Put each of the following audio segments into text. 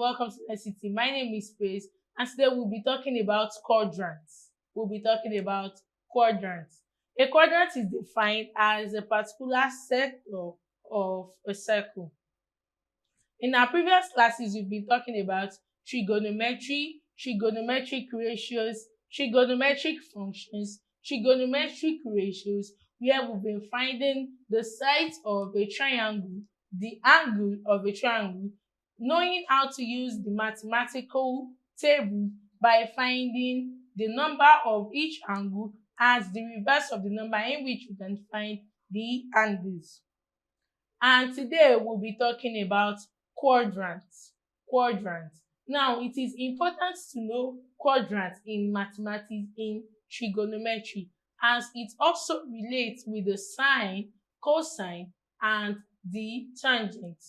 welcome to LearnCity. My name is Pace, and today we'll be talking about quadrants. A quadrant is defined as a particular sector of a circle. In our previous classes, we've been talking about trigonometry, trigonometric ratios, trigonometric functions, trigonometric ratios, where we've been finding the sides of a triangle, the angle of a triangle, knowing how to use the mathematical table by finding the number of each angle as the reverse of the number in which we can find the angles. And today we'll be talking about quadrants. Now, it is important to know quadrants in mathematics, in trigonometry, as it also relates with the sine, cosine, and the tangent.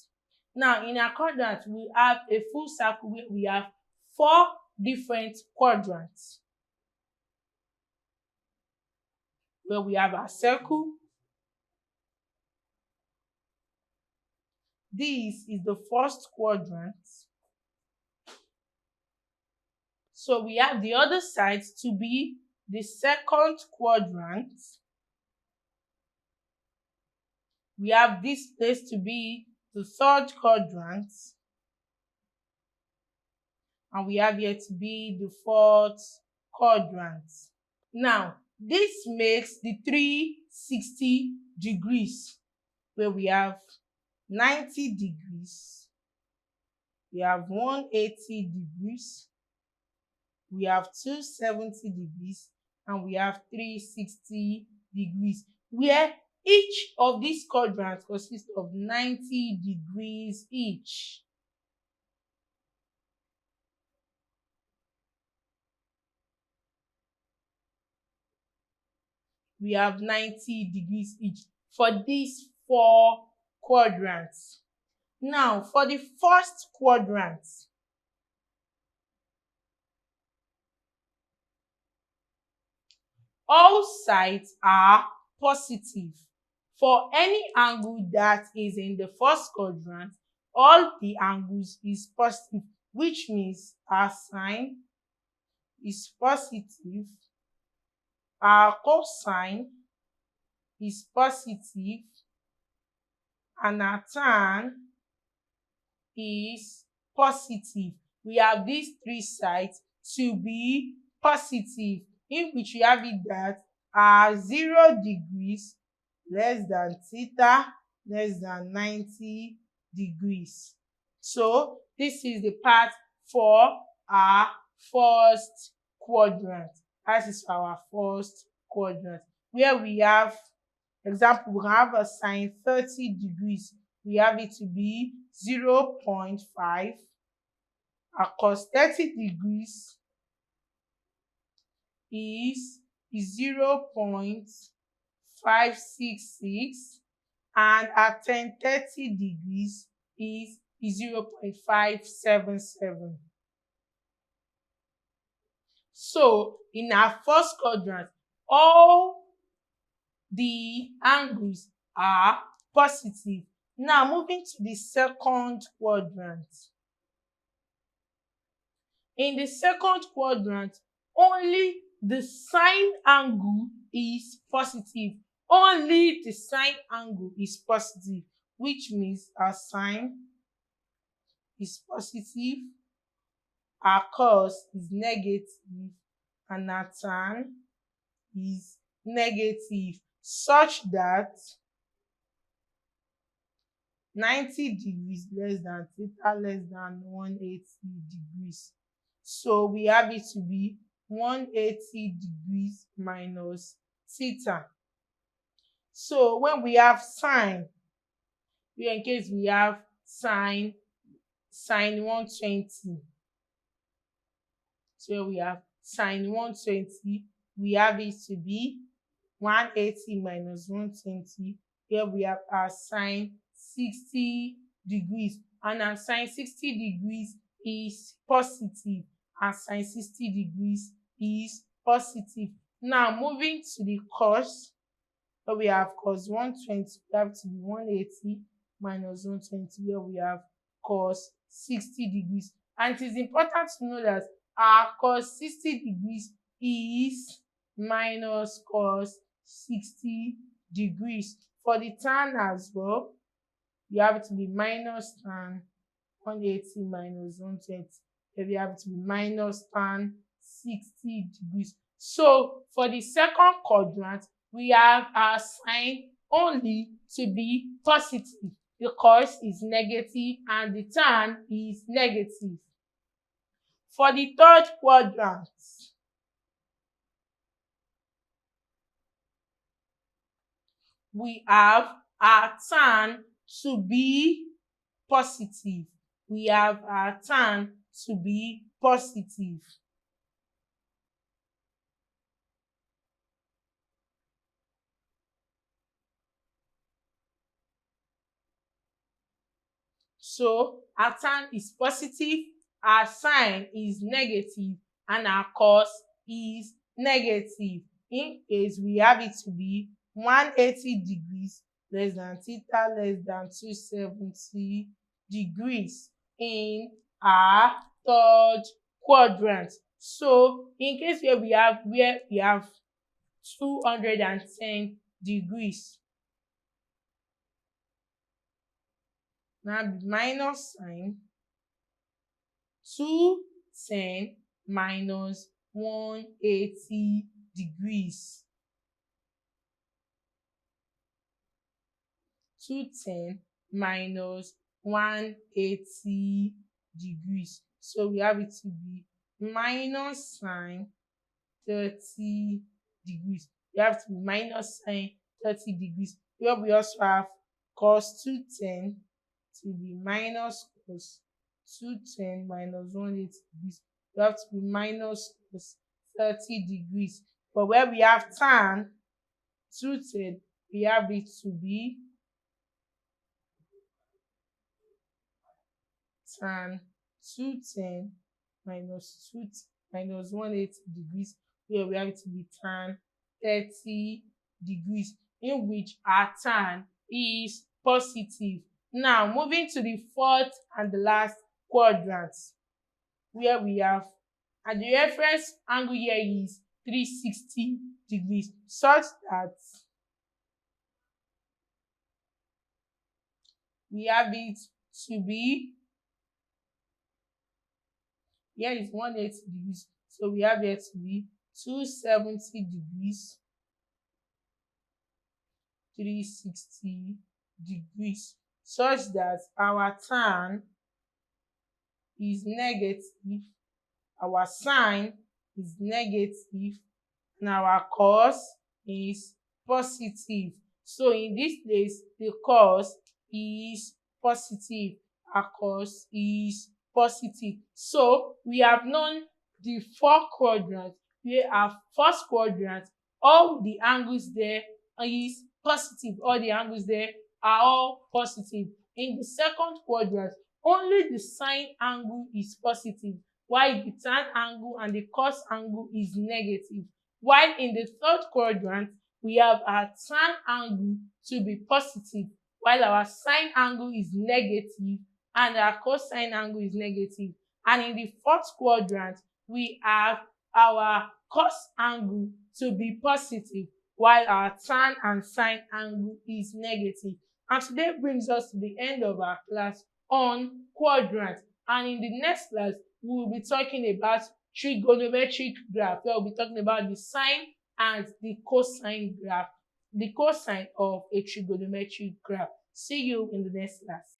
Now, in our quadrant, we have a full circle where we have 4 different quadrants. Where we have our circle. This is the first quadrant. So we have the other side to be the second quadrant. We have this place to be the third quadrant. And we have here to be the fourth quadrant. Now, this makes the 360 degrees, where we have 90 degrees, we have 180 degrees, we have 270 degrees, and we have 360 degrees, where each of these quadrants consists of 90 degrees each. We have 90 degrees each for these 4 quadrants. Now, for the first quadrant, all sides are positive. For any angle that is in the first quadrant, all the angles is positive, which means our sine is positive, our cosine is positive, and our tan is positive. We have these 3 sides to be positive, in which we have it that our 0 degrees less than theta less than 90 degrees. So this is the part for our first quadrant. That is our first quadrant, where we have, example, we have a sine 30 degrees. We have it to be 0.5. Our cos 30 degrees is 0.566, and our tan 30 degrees is 0.577. So in our first quadrant, all the angles are positive. Now, moving to the second quadrant. In the second quadrant, only the sine angle is positive. Only the sine angle is positive, which means our sine is positive, our cos is negative, and our tan is negative, such that 90 degrees less than theta less than 180 degrees. So we have it to be 180 degrees minus theta. So when we have sine, in case we have sine 120. So we have sine 120, we have it to be 180 minus 120. Here we have our sine 60 degrees, and our sine 60 degrees is positive, and sine 60 degrees is positive. Now, moving to the cos, where we have cos 120, we have to be 180 minus 120, where we have cos 60 degrees. And it is important to know that our cos 60 degrees is minus cos 60 degrees. For the tan as well, you have it to be minus tan 180 minus 120. Then you have it to be minus tan 60 degrees. So for the second quadrant, we have our sign only to be positive. The cos is negative and the tan is negative. For the third quadrant, we have our tan to be positive. We have our tan to be positive. So our tan is positive, our sign is negative, and our cos is negative. In case we have it to be 180 degrees less than theta less than 270 degrees in our third quadrant. So in case where we have 210 degrees, now the minus sign, 210 minus 180 degrees. 210 minus 180 degrees. So we have it to be minus sine 30 degrees. We have to be minus sine 30 degrees. Here we also have cos 210 to be minus cos 210 minus 180 degrees. We have to be minus cos 30 degrees. But where we have tan 210, we have it to be tan 210 minus 180 degrees, where we have it to be tan 30 degrees, in which our tan is positive. Now moving to the fourth and the last quadrant, where we have, and the reference angle here is 360 degrees, such that we have it to be, here is 180 degrees, so we have it to be 270 degrees, 360 degrees, such that our tan is negative, our sine is negative, and our cos is positive. So in this place, the cos is positive, our cos is positive. So we have known the four quadrants. Where our first quadrant, all the angles there is positive, all the angles there are all positive. In the second quadrant, only the sine angle is positive, while the tan angle and the cos angle is negative. While in the third quadrant, we have our tan angle to be positive, while our sine angle is negative and our cosine angle is negative. And in the fourth quadrant, we have our cos angle to be positive, while our tan and sine angle is negative. And today brings us to the end of our class on quadrants. And in the next class, we will be talking about trigonometric graph, where we'll be talking about the sine and the cosine graph, the cosine of a trigonometric graph. See you in the next class.